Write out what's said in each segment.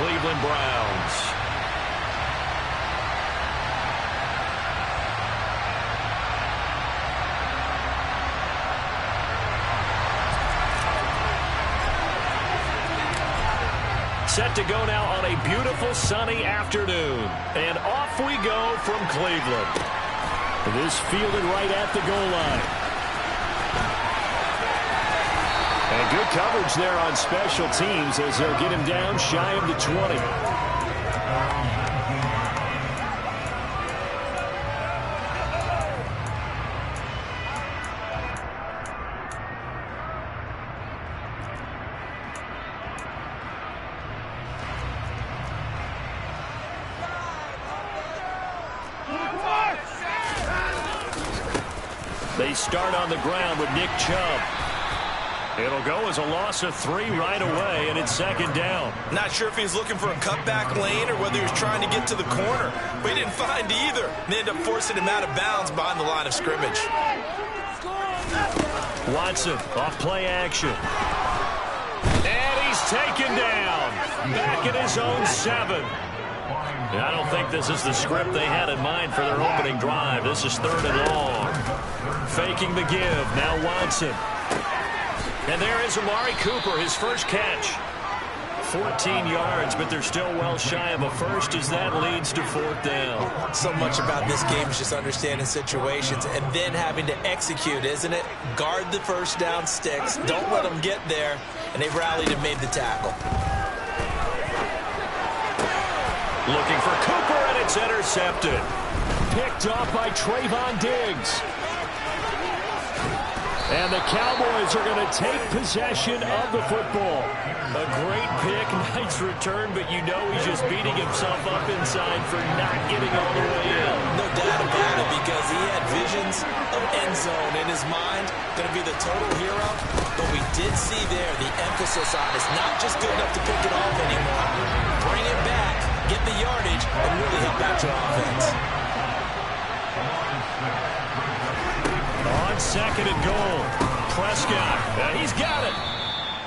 Cleveland Browns. Set to go now on a beautiful sunny afternoon. And off we go from Cleveland. This fielded right at the goal line. And good coverage there on special teams as they'll get him down shy of the 20. They start on the ground with Nick Chubb. It'll go as a loss of 3 right away, and it's second down. Not sure if he's looking for a cutback lane or whether he was trying to get to the corner, but he didn't find either. And they ended up forcing him out of bounds behind the line of scrimmage. Watson off play action. And he's taken down. Back at his own 7. I don't think this is the script they had in mind for their opening drive. This is 3rd and long. Faking the give. Now Watson. And there is Amari Cooper, his first catch. 14 yards, but they're still well shy of a first as that leads to 4th down. So much about this game is just understanding situations and then having to execute, isn't it? Guard the first down sticks. Don't let them get there. And they rallied and made the tackle. Looking for Cooper, and it's intercepted. Picked off by Trayvon Diggs. And the Cowboys are going to take possession of the football. A great pick, nice return, but you know he's just beating himself up inside for not getting all the way in. No doubt about it, because he had visions of end zone in his mind. Going to be the total hero. But we did see there the emphasis on it's not just good enough to pick it off anymore. Bring it back, get the yardage, and really help out your offense. On 2nd and goal, Prescott, he's got it.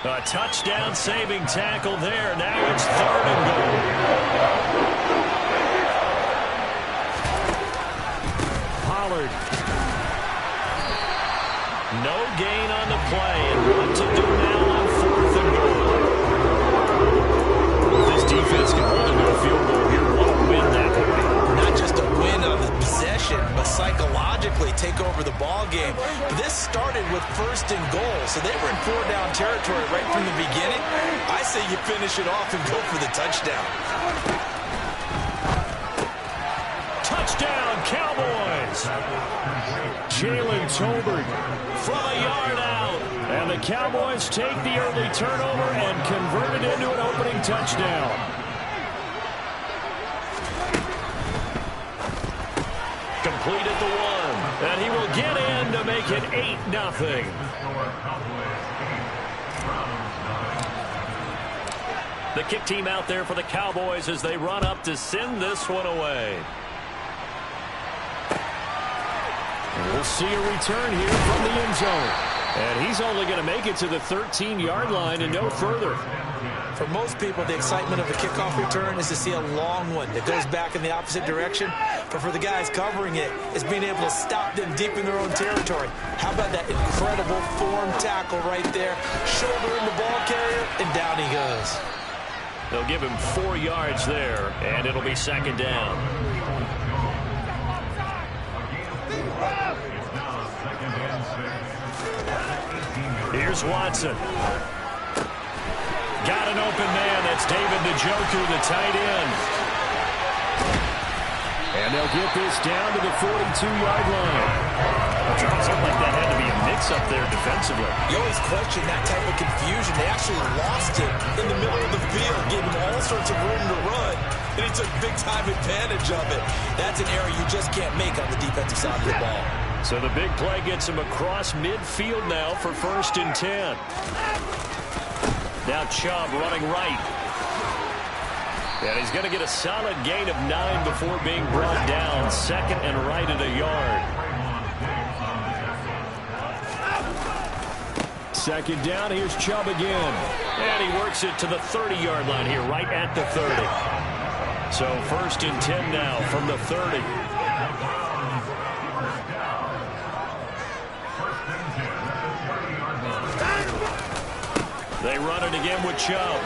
A touchdown-saving tackle there. Now it's 3rd and goal. Pollard. No gain on the play, and what to do now on 4th and goal. This defense can hold him to a field goal here. Want to win that point. Not just a win on the possession, but psychologically take over the ball game. But this started with 1st and goal, so they were in 4-down territory right from the beginning. I say you finish it off and go for the touchdown. Touchdown, Cowboys! Jalen Tolbert from a yard out. And the Cowboys take the early turnover and convert it into an opening touchdown. Complete at the 1, and he will get in to make it 8-0. The kick team out there for the Cowboys as they run up to send this one away. And we'll see a return here from the end zone. And he's only going to make it to the 13-yard line and no further. For most people, the excitement of a kickoff return is to see a long one that goes back in the opposite direction. But for the guys covering it, it's being able to stop them deep in their own territory. How about that incredible form tackle right there? Shoulder in the ball carrier, and down he goes. They'll give him 4 yards there, and it'll be 2nd down. Here's Watson. Got an open man. That's David Njoku, the tight end. And they'll get this down to the 42-yard line. It almost looked like that had to be a mix-up there defensively. You always question that type of confusion. They actually lost him in the middle of the field, gave him all sorts of room to run, and he took big-time advantage of it. That's an error you just can't make on the defensive side of the ball. So the big play gets him across midfield now for 1st and 10. Now Chubb running right. And he's going to get a solid gain of 9 before being brought down. 2nd and right at a yard. Second down, here's Chubb again. And he works it to the 30-yard line here, right at the 30. So 1st and 10 now from the 30. They run it again with Chubb.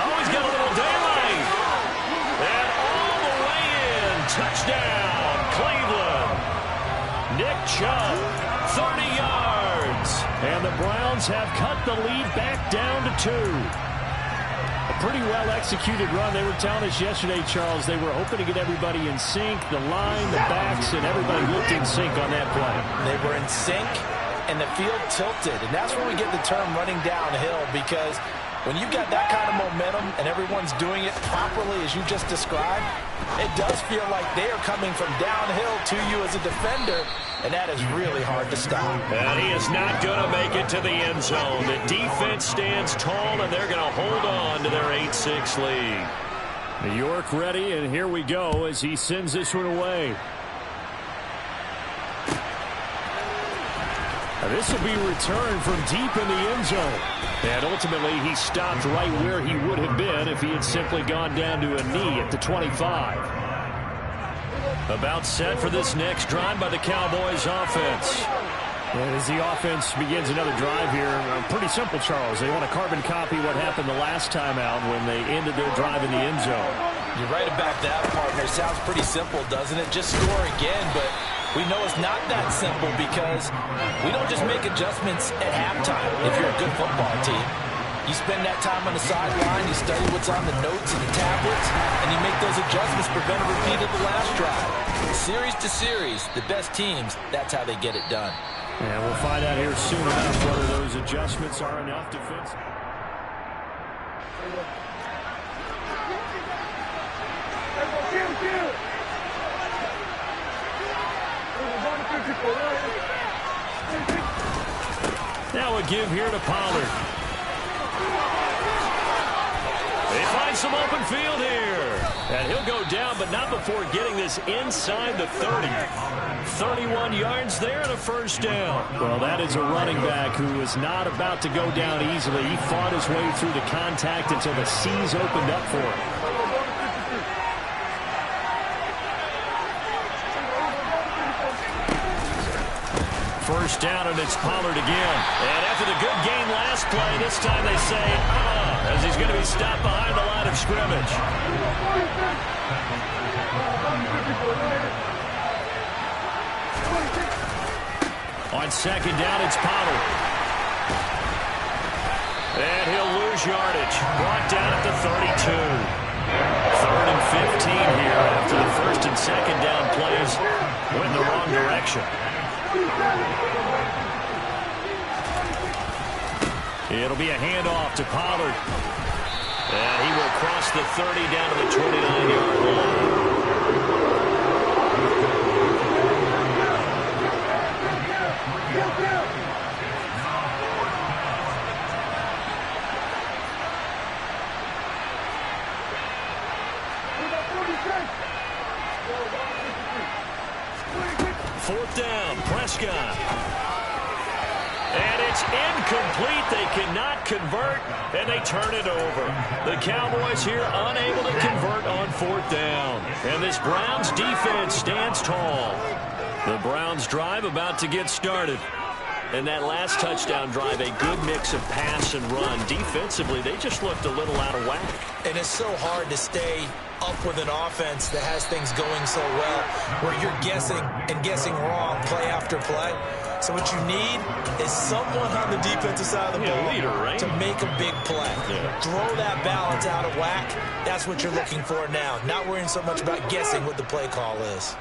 Oh, he's got a little daylight. And all the way in. Touchdown, Cleveland. Nick Chubb, 30 yards. And the Browns have cut the lead back down to 2. A pretty well-executed run. They were telling us yesterday, Charles, they were hoping to get everybody in sync. The line, the backs, and everybody looked in sync on that play. They were in sync, and the field tilted. And that's where we get the term running downhill, because when you've got that kind of momentum and everyone's doing it properly as you just described, it does feel like they are coming from downhill to you as a defender, and that is really hard to stop. And he is not going to make it to the end zone. The defense stands tall, and they're going to hold on to their 8-6 lead. New York ready, and here we go as he sends this one away. This will be returned from deep in the end zone. And ultimately, he stopped right where he would have been if he had simply gone down to a knee at the 25. About set for this next drive by the Cowboys offense. And as the offense begins another drive here, pretty simple, Charles. They want to carbon copy what happened the last time out when they ended their drive in the end zone. You're right about that, partner. Sounds pretty simple, doesn't it? Just score again, but we know it's not that simple because we don't just make adjustments at halftime if you're a good football team. You spend that time on the sideline, you study what's on the notes and the tablets, and you make those adjustments to prevent a repeat of the last drive. Series to series, the best teams, that's how they get it done. And we'll find out here soon enough whether those adjustments are enough defensively. Now a give here to Pollard. They find some open field here. And he'll go down, but not before getting this inside the 30. 31 yards there and a first down. Well, that is a running back who is not about to go down easily. He fought his way through the contact until the C's opened up for him. First down, and it's Pollard again. And after the good game last play, this time they say, as he's going to be stopped behind the line of scrimmage. On second down, it's Pollard. And he'll lose yardage. Brought down at the 32. 3rd and 15 here after the first and second down plays went the wrong direction. It'll be a handoff to Pollard. And he will cross the 30 down to the 29-yard line. Fourth down, Prescott. And it's incomplete. They cannot convert, and they turn it over. The Cowboys here unable to convert on fourth down. And this Browns defense stands tall. The Browns drive about to get started. And that last touchdown drive, a good mix of pass and run. Defensively, they just looked a little out of whack. And it's so hard to stay up with an offense that has things going so well, where you're guessing and guessing wrong play after play. So what you need is someone on the defensive side of the ball to make a big play. Throw that balance out of whack. That's what you're looking for now. Not worrying so much about guessing what the play call is.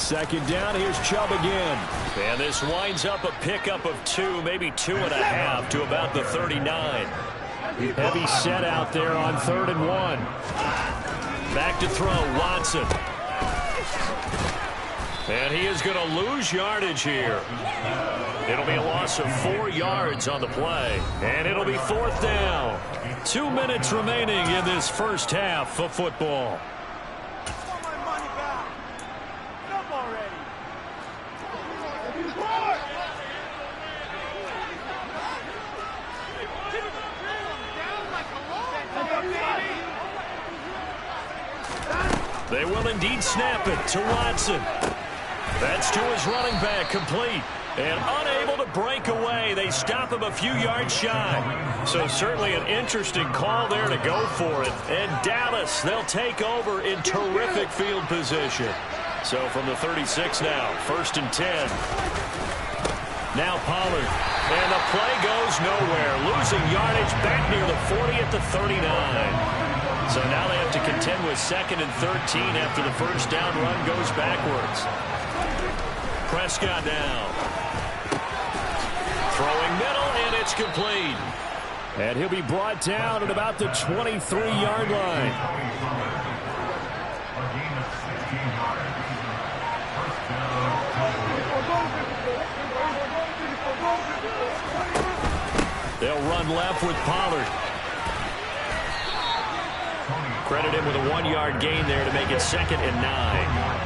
Second down, here's Chubb again. And this winds up a pickup of 2, maybe 2.5 to about the 39. Heavy set out there on 3rd and 1. Back to throw, Watson. And he is going to lose yardage here. It'll be a loss of 4 yards on the play. And it'll be 4th down. 2 minutes remaining in this first half of football. They will indeed snap it to Watson. That's to his running back, complete. And unable to break away. They stop him a few yards shy. So certainly an interesting call there to go for it. And Dallas, they'll take over in terrific field position. So from the 36 now, 1st and 10. Now Pollard. And the play goes nowhere. Losing yardage back near the 40 at the 39. So now they have to contend with 2nd and 13 after the first down run goes backwards. Prescott now. Throwing middle, and it's complete. And he'll be brought down at about the 23-yard line. They'll run left with Pollard. Credit him with a 1-yard gain there to make it 2nd and 9.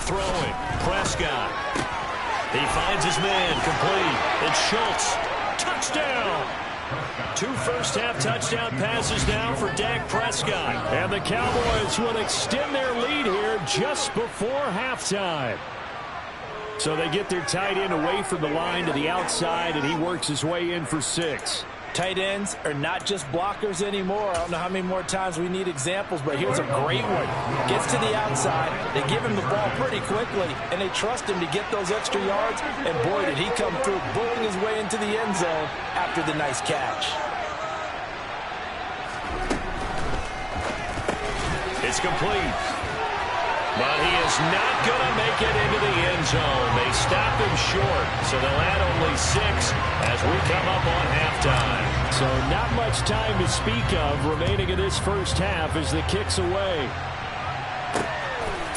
Throwing, Prescott. He finds his man, complete. It's Schultz. Touchdown! 2 first-half touchdown passes now for Dak Prescott. And the Cowboys will extend their lead here just before halftime. So they get their tight end away from the line to the outside, and he works his way in for 6. Tight ends are not just blockers anymore. I don't know how many more times we need examples, but here's a great one. Gets to the outside, they give him the ball pretty quickly, and they trust him to get those extra yards, and boy, did he come through, bulling his way into the end zone after the nice catch. It's complete. But he is not going to make it into the end zone. They stop him short, so they'll add only 6 as we come up on halftime. So not much time to speak of remaining in this first half as the kick's away.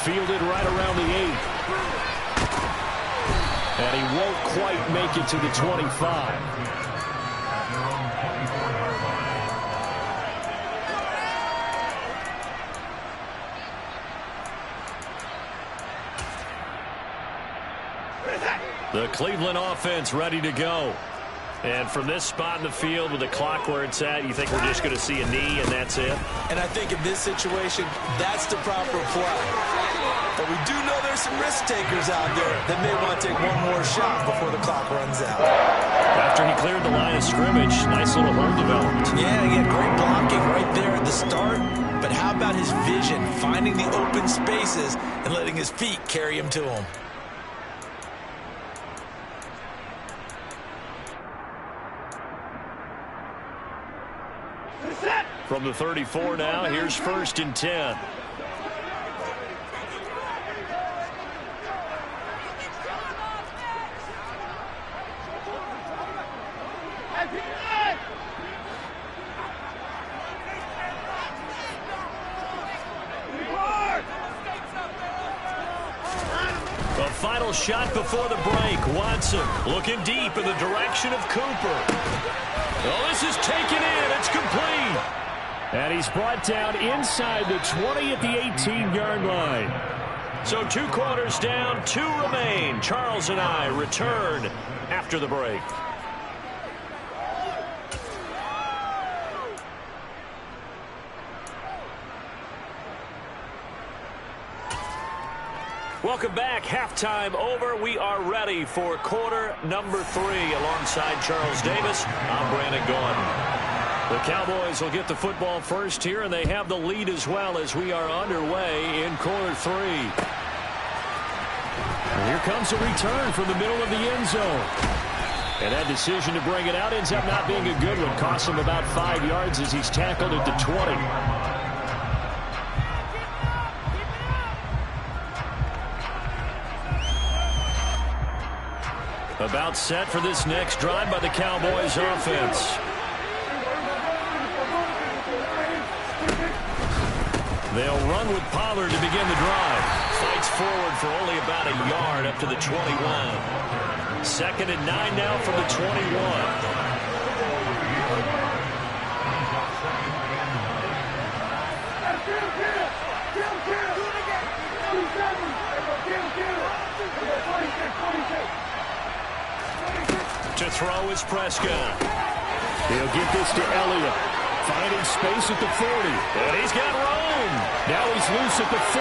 Fielded right around the 8. And he won't quite make it to the 25. The Cleveland offense ready to go. And from this spot in the field with the clock where it's at, you think we're just going to see a knee and that's it? And I think in this situation, that's the proper play. But we do know there's some risk takers out there that may want to take one more shot before the clock runs out. After he cleared the line of scrimmage, nice little hole developed. Yeah, he had great blocking right there at the start. But how about his vision, finding the open spaces and letting his feet carry him to him? From the 34 now, here's 1st and 10. The final shot before the break. Watson looking deep in the direction of Cooper. Oh, this is taken in. It's complete. And he's brought down inside the 20 at the 18-yard line. So 2 quarters down, 2 remain. Charles and I return after the break. Welcome back. Halftime over. We are ready for quarter number 3 alongside Charles Davis. I'm Brandon Gordon. The Cowboys will get the football first here, and they have the lead as well as we are underway in quarter 3. And here comes a return from the middle of the end zone. And that decision to bring it out ends up not being a good one. Costs him about 5 yards as he's tackled at the 20. About set for this next drive by the Cowboys offense. They'll run with Pollard to begin the drive. Fights forward for only about a yard up to the 21. 2nd and 9 now from the 21. To throw is Prescott. He'll get this to Elliott. Finding space at the 40. And he's got room. Now he's loose at the 40.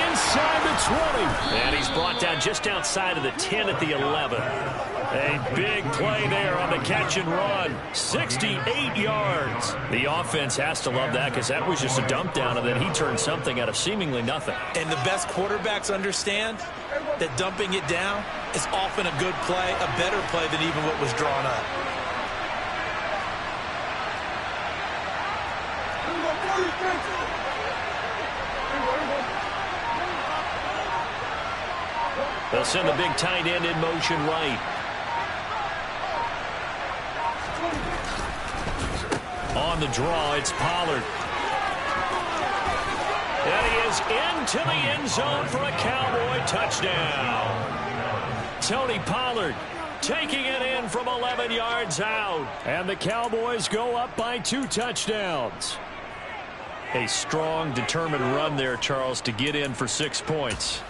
Inside the 20. And he's brought down just outside of the 10 at the 11. A big play there on the catch and run. 68 yards. The offense has to love that because that was just a dump down, and then he turned something out of seemingly nothing. And the best quarterbacks understand that dumping it down is often a good play, a better play than even what was drawn up. They'll send the big tight end in motion right. On the draw, it's Pollard. And he is into the end zone for a Cowboy touchdown. Tony Pollard taking it in from 11 yards out. And the Cowboys go up by 2 touchdowns. A strong, determined run there, Charles, to get in for 6 points.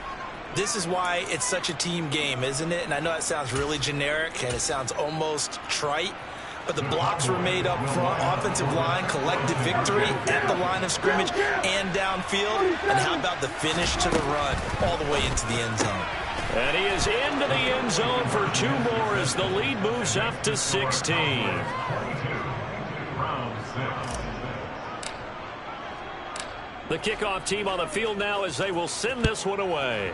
This is why it's such a team game, isn't it? And I know that sounds really generic and it sounds almost trite, but the blocks were made up front, offensive line, collective victory at the line of scrimmage and downfield. And how about the finish to the run all the way into the end zone? And he is into the end zone for 2 more as the lead moves up to 16. The kickoff team on the field now as they will send this one away.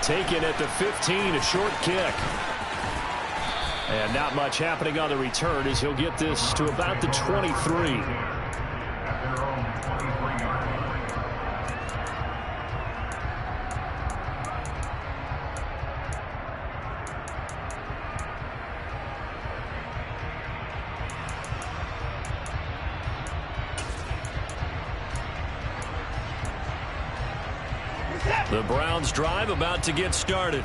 Taken at the 15, a short kick. And not much happening on the return as he'll get this to about the 23. The Browns drive about to get started.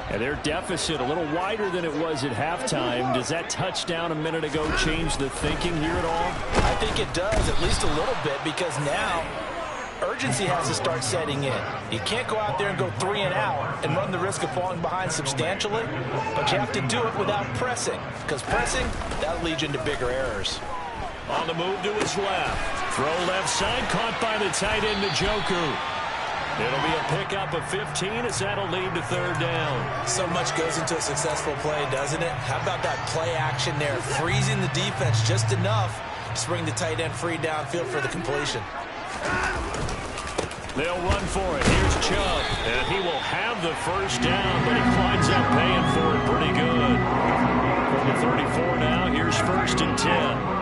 And their deficit a little wider than it was at halftime. Does that touchdown a minute ago change the thinking here at all? I think it does, at least a little bit, because now urgency has to start setting in. You can't go out there and go 3 and out and run the risk of falling behind substantially, but you have to do it without pressing, because pressing, that'll lead you into bigger errors. On the move to his left. Throw left side, caught by the tight end, Njoku. It'll be a pickup of 15 as that'll lead to 3rd down. So much goes into a successful play, doesn't it? How about that play action there? Freezing the defense just enough to bring the tight end free downfield for the completion. They'll run for it. Here's Chubb. And he will have the 1st down, but he winds up paying for it pretty good. From the 34 now, here's 1st and 10.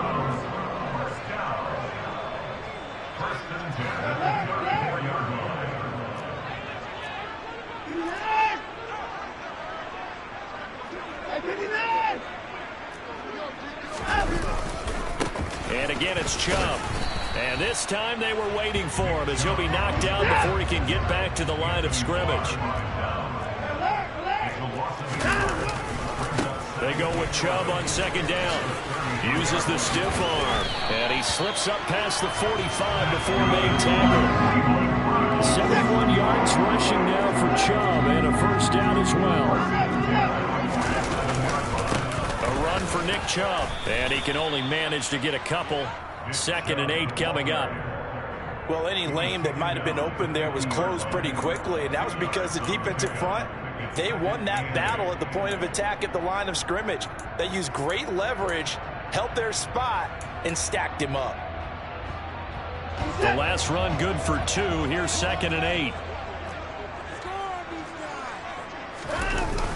And again, it's Chubb. And this time they were waiting for him as he'll be knocked down before he can get back to the line of scrimmage. They go with Chubb on 2nd down. Uses the stiff arm. And he slips up past the 45 before being tackled. 71 yards rushing now for Chubb and a 1st down as well. For Nick Chubb, and he can only manage to get a couple. 2nd and 8 coming up. Well, any lane that might have been open there was closed pretty quickly, and that was because the defensive front, they won that battle at the point of attack at the line of scrimmage. They used great leverage, held their spot, and stacked him up. The last run good for 2. Here's 2nd and 8.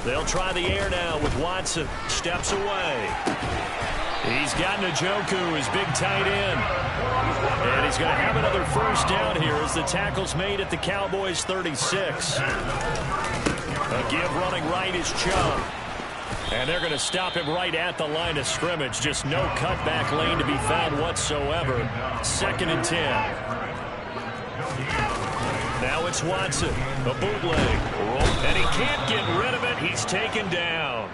They'll try the air now with Watson. Steps away. He's got Njoku, his big tight end. And he's going to have another 1st down here as the tackle's made at the Cowboys' 36. A give running right is Chubb. And they're going to stop him right at the line of scrimmage. Just no cutback lane to be found whatsoever. 2nd and 10. Now it's Watson, a bootleg, and he can't get rid of it. He's taken down.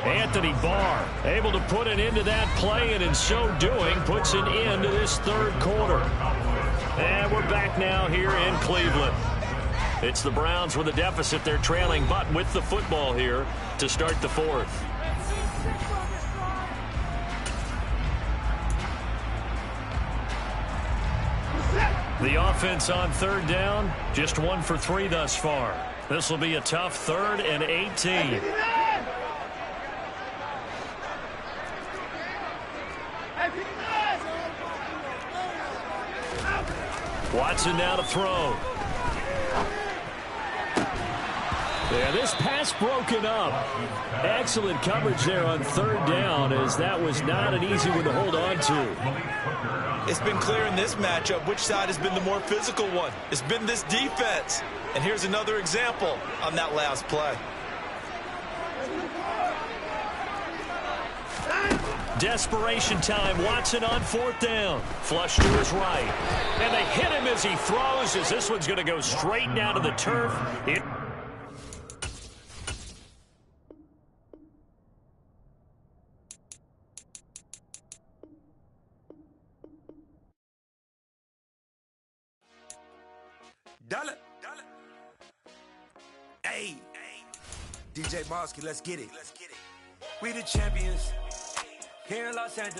Anthony Barr able to put an end to that play, and in so doing puts an end to this third quarter. And we're back now here in Cleveland. It's the Browns with a deficit. They're trailing, but with the football here to start the fourth. The offense on third down, just 1 for 3 thus far. This will be a tough 3rd and 18. Watson now to throw. Yeah, this pass broken up. Excellent coverage there on third down, as that was not an easy one to hold on to. It's been clear in this matchup which side has been the more physical one. It's been this defense. And here's another example on that last play. Desperation time. Watson on 4th down. Flush to his right. And they hit him as he throws, as this one's going to go straight down to the turf. Dollar. Hey. DJ Mosky, let's get it. We the champions here in Los Angeles.